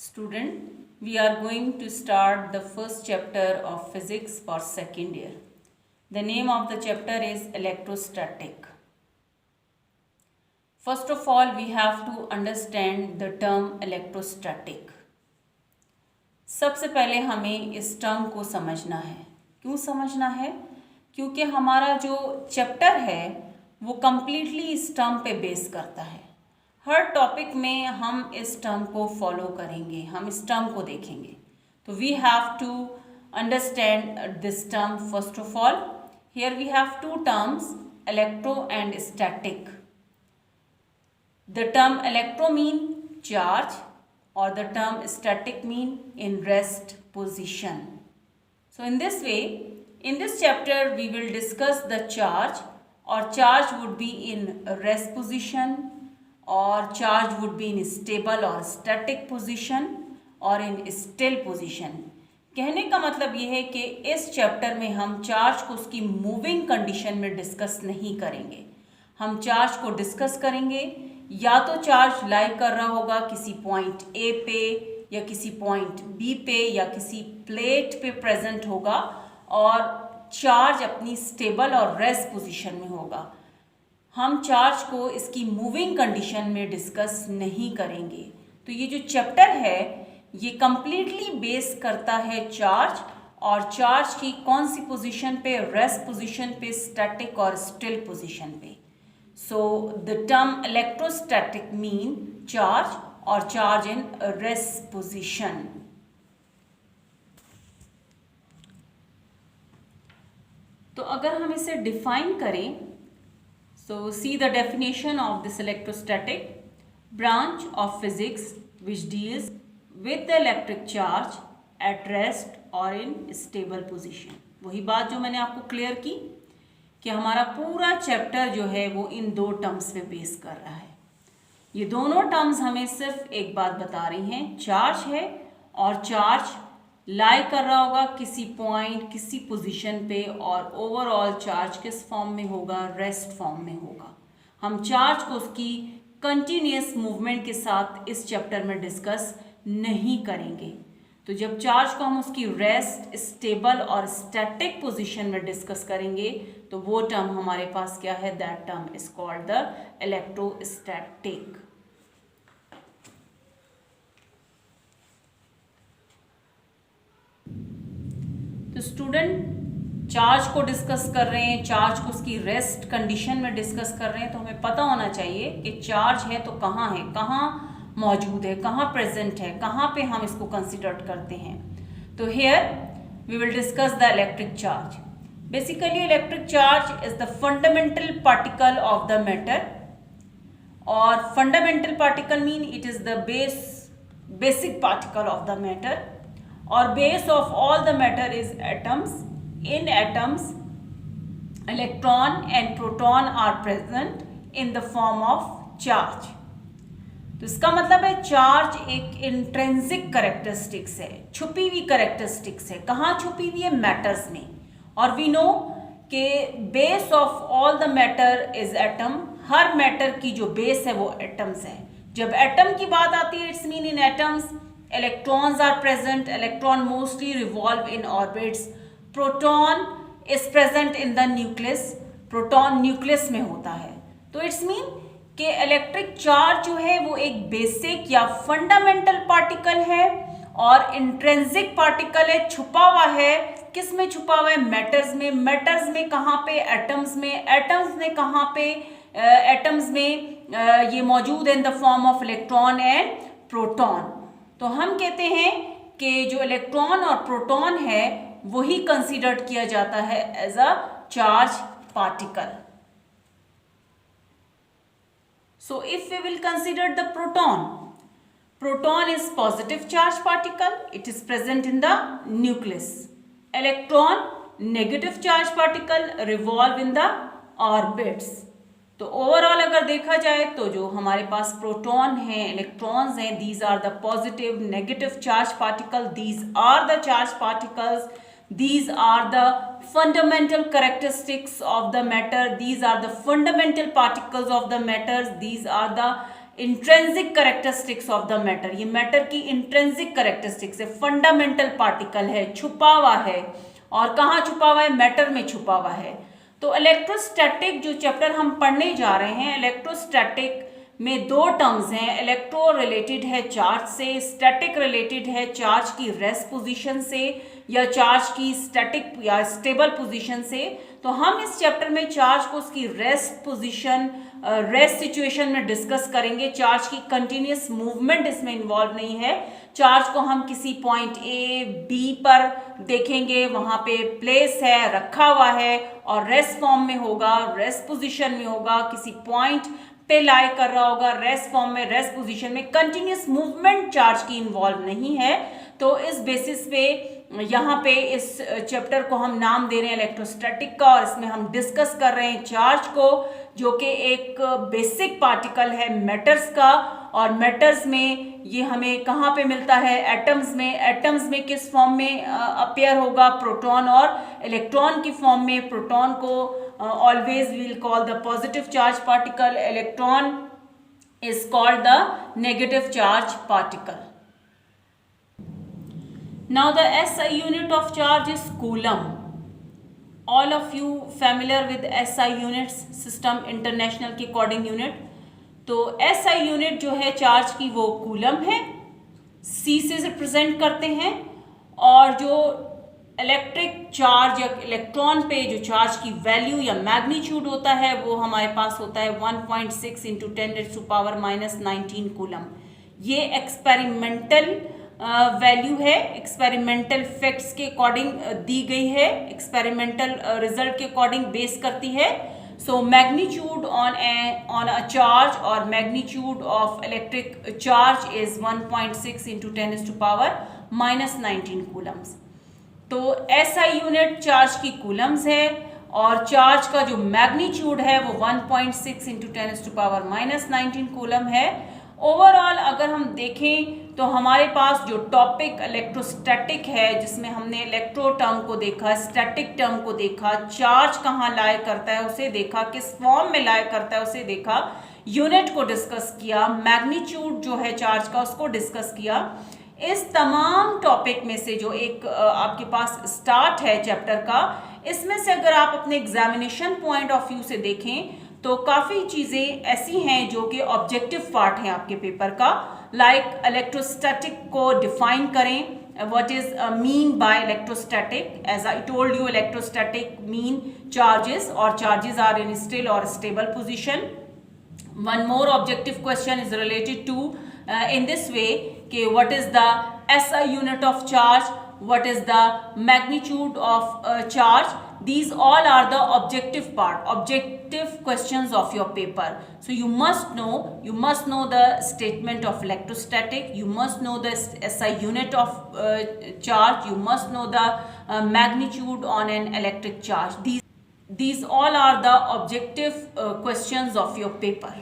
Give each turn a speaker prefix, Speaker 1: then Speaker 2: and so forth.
Speaker 1: Student, we are going to start the first chapter of physics for second year. The name of the chapter is electrostatic. First of all, we have to understand the term electrostatic. सबसे पहले हमें इस term को समझना है. क्यों समझना है? क्योंकि हमारा जो चैप्टर है वो कम्प्लीटली इस टर्म पे बेस करता है. हर टॉपिक में हम इस टर्म को फॉलो करेंगे, हम इस टर्म को देखेंगे. तो we have to understand this term first of all. Here we have two terms, electro and static. The term electro mean charge or the term static mean in rest position. So in this way, in this chapter we will discuss the charge, or charge would be in rest position, or charge would be in stable or static position, or in still position. कहने का मतलब ये है कि इस chapter में हम charge को उसकी मूविंग कंडीशन में डिस्कस नहीं करेंगे. हम चार्ज को डिस्कस करेंगे या तो चार्ज लाई कर रहा होगा किसी पॉइंट ए पे, या किसी पॉइंट बी पे, या किसी प्लेट पे प्रेजेंट होगा, और चार्ज अपनी स्टेबल और रेस्ट पोजीशन में होगा. हम चार्ज को इसकी मूविंग कंडीशन में डिस्कस नहीं करेंगे. तो ये जो चैप्टर है ये कम्प्लीटली बेस करता है चार्ज, और चार्ज की कौन सी पोजीशन पे, रेस्ट पोजीशन पे, स्टैटिक और स्टिल पोजीशन पे. So the term electrostatic mean charge or charge in rest position. तो अगर हम इसे डिफाइन करें, so see the definition of this electrostatic: branch of physics which deals with the electric charge at rest or in stable position. वही बात जो मैंने आपको क्लियर की कि हमारा पूरा चैप्टर जो है वो इन दो टर्म्स पे बेस कर रहा है. ये दोनों टर्म्स हमें सिर्फ एक बात बता रही हैं, चार्ज है और चार्ज लाई कर रहा होगा किसी पॉइंट, किसी पोजीशन पे, और ओवरऑल चार्ज किस फॉर्म में होगा, रेस्ट फॉर्म में होगा. हम चार्ज को उसकी कंटिन्यूस मूवमेंट के साथ इस चैप्टर में डिस्कस नहीं करेंगे. तो जब चार्ज को हम उसकी रेस्ट, स्टेबल और स्टैटिक पोजीशन में डिस्कस करेंगे तो वो टर्म हमारे पास क्या है, that term is called the electrostatic. तो स्टूडेंट, चार्ज को डिस्कस कर रहे हैं, चार्ज को उसकी रेस्ट कंडीशन में डिस्कस कर रहे हैं, तो हमें पता होना चाहिए कि चार्ज है तो कहाँ है, कहाँ मौजूद है, कहाँ प्रेजेंट है, कहाँ पे हम इसको कंसिडर करते हैं. तो here we will discuss the electric charge. Basically electric charge is the fundamental particle of the matter, और fundamental particle mean it is the basic particle of the matter, और base of all the matter is atoms. In atoms electron and proton are present in the form of charge. तो इसका मतलब है charge एक intrinsic characteristics है, छुपी हुई characteristics है. कहाँ छुपी हुई है? मैटर्स में. और वी नो कि base of all the matter is atom. Her matter की जो बेस है वो एटम्स है. जब एटम की बात आती है, it's mean in atoms electrons are present. Electron mostly revolve in orbits. Proton is present in the nucleus. Proton nucleus में होता है. तो इट्स मीन कि इलेक्ट्रिक चार्ज जो है वो एक बेसिक या फंडामेंटल पार्टिकल है, और इंट्रिंसिक पार्टिकल है, छुपा हुआ है. किस में छुपा हुआ है? मैटर्स में. मैटर्स में कहाँ पे? एटम्स में. एटम्स में कहाँ पे? एटम्स में ये मौजूद है इन the form of electron and proton. तो हम कहते हैं कि जो इलेक्ट्रॉन और प्रोटॉन है वही कंसिडर्ड किया जाता है as a charge particle. So if we will consider the proton, proton is positive charge particle. It is present in the nucleus. Electron, negative charge particle, revolve in the orbits. तो overall अगर देखा जाए तो जो हमारे पास proton हैं, electrons हैं, these are the positive, negative charge particle. These are the charge particles. These are the fundamental characteristics of the matter. These are the fundamental particles of the matter. These are the intrinsic characteristics of the matter, ये matter की intrinsic characteristics है, fundamental particle है, छुपा हुआ है, और कहाँ छुपा हुआ है, मैटर में छुपा हुआ है। तो इलेक्ट्रोस्टैटिक जो चैप्टर हम पढ़ने जा रहे हैं, इलेक्ट्रोस्टैटिक में दो टर्म्स हैं, इलेक्ट्रो रिलेटेड है चार्ज से, स्टैटिक रिलेटेड है चार्ज की रेस्ट पोजीशन से या चार्ज की स्टैटिक या स्टेबल पोजीशन से। तो हम इस चैप्टर में चार्ज को उसकी रेस्ट पोजीशन, रेस्ट सिचुएशन में डिस्कस करेंगे। चार्ज की कंटिन्यूस मूवमेंट इसमें इन्वॉल्व नहीं है। चार्ज को हम किसी पॉइंट ए बी पर देखेंगे, वहां पे प्लेस है, रखा हुआ है और रेस्ट फॉर्म में होगा, रेस्ट पोजीशन में होगा, किसी पॉइंट पे लाई कर रहा होगा, रेस्ट फॉर्म में, रेस्ट पोजीशन में, कंटिन्यूस मूवमेंट चार्ज की इन्वॉल्व नहीं है। तो इस बेसिस पे यहाँ पे इस चैप्टर को हम नाम दे रहे हैं इलेक्ट्रोस्टैटिक का, और इसमें हम डिस्कस कर रहे हैं चार्ज को, जो कि एक बेसिक पार्टिकल है मैटर्स का। और मैटर्स में ये हमें कहाँ पे मिलता है, एटम्स में। एटम्स में किस फॉर्म में अपीयर होगा, प्रोटॉन और इलेक्ट्रॉन की फॉर्म में। प्रोटॉन को always we will call the positive charge particle, electron is called the negative charge particle. Now the SI unit of charge is coulomb. All of you familiar with SI units, system international की coding unit. तो SI unit जो है charge की वो coulomb है, C से represent करते हैं। और जो इलेक्ट्रिक चार्ज या इलेक्ट्रॉन पे जो चार्ज की वैल्यू या मैग्नीट्यूड होता है वो हमारे पास होता है 1.6 इंटू 10⁻⁻⁹ कूलम। ये एक्सपेरिमेंटल वैल्यू है, एक्सपेरिमेंटल फैक्ट्स के अकॉर्डिंग दी गई है, एक्सपेरिमेंटल रिजल्ट के अकॉर्डिंग बेस करती है। So magnitude on a charge और magnitude of electric charge is 1.6 into 10⁻⁻⁹ coulombs. तो SI यूनिट चार्ज की कूलम्स है और चार्ज का जो मैग्नीट्यूड है वो 1.6 इंटू 10⁻⁻⁹ कूलम है। ओवरऑल अगर हम देखें तो हमारे पास जो टॉपिक इलेक्ट्रोस्टैटिक है, जिसमें हमने इलेक्ट्रो टर्म को देखा, स्टैटिक टर्म को देखा, चार्ज कहाँ लाए करता है उसे देखा, किस फॉर्म में लाए करता है उसे देखा, यूनिट को डिस्कस किया, मैग्नीट्यूड जो है चार्ज का उसको डिस्कस किया। इस तमाम टॉपिक में से जो एक आपके पास स्टार्ट है चैप्टर का, इसमें से अगर आप अपने एग्जामिनेशन पॉइंट ऑफ व्यू से देखें तो काफ़ी चीज़ें ऐसी हैं जो कि ऑब्जेक्टिव पार्ट हैं आपके पेपर का। लाइक इलेक्ट्रोस्टैटिक को डिफाइन करें, what is mean by electrostatic. As I told you, electrostatic mean charges, और चार्जेस आर इन स्टिल और stable position. One more objective question is related to in this way कि what is the SI unit of charge, what is the magnitude of charge. These all are the objective part, objective questions of your paper. So you must know the statement of electrostatic, you must know the SI unit of charge, you must know the magnitude on an electric charge. These all are the objective questions of your paper.